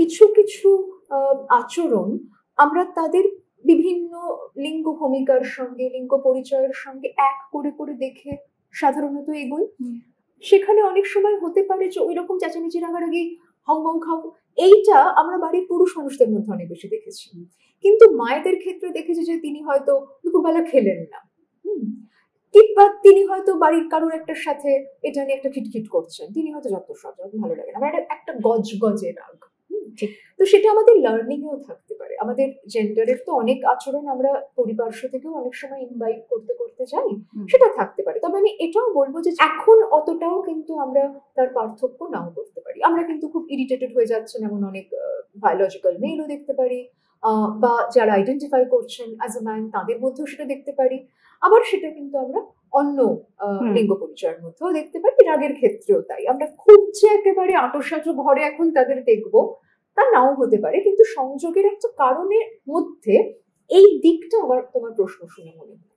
কিছু কিছু আচরণ আমরা তাদের বিভিন্ন লিঙ্গ ভূমিকার সঙ্গে, লিঙ্গ পরিচয়ের সঙ্গে এক করে করে দেখে সাধারণত এগোই। সেখানে অনেক সময় হতে পারে যে ওই রকম চেঁচামেচি রাগারাগি হাউ মাউ খাও এইটা আমরা বাড়ির পুরুষ মানুষদের মধ্যে অনেক বেশি দেখেছি, কিন্তু মায়েদের ক্ষেত্রে দেখেছি যে তিনি হয়তো দুপুরবেলা খেলেন না, কিংবা তিনি হয়তো বাড়ির কারোর একটার সাথে এটা নিয়ে একটা খিটখিট করছেন, তিনি হয়তো যত সব ভালো লাগে না, মানে একটা গজগজে রাগ। তো সেটা আমাদের লার্নিং এও থাকতে পারে। আমাদের জেন্ডারের তো অনেক আচরণ আমরা পরিপার্শ্ব থেকেও অনেক সময় ইনভাইট করতে করতে যাই, সেটা থাকতে পারে। তবে আমি এটাও বলবো যে এখন অতটাও কিন্তু আমরা তার পার্থক্য নাও করতে পারি। আমরা কিন্তু খুব ইরিটেটেড হয়ে যাচ্ছেন এমন অনেক বায়োলজিক্যাল মেলও দেখতে পারি, বা যারা আইডেন্টিফাই করছেন অ্যাজ এ ম্যান তাদের মধ্যেও সেটা দেখতে পারি। আবার সেটা কিন্তু আমরা অন্য লিঙ্গ পরিচয়ের মধ্যেও দেখতে পারি, রাগের ক্ষেত্রেও তাই। আমরা খুব যে একেবারে আঁটোসাঁটো ঘরে এখন তাদের দেখবো তা নাও হতে পারে, কিন্তু সংযোগের একটা কারণের মধ্যে এই দিকটা আমার তোমার প্রশ্ন শুনে মনে হয়।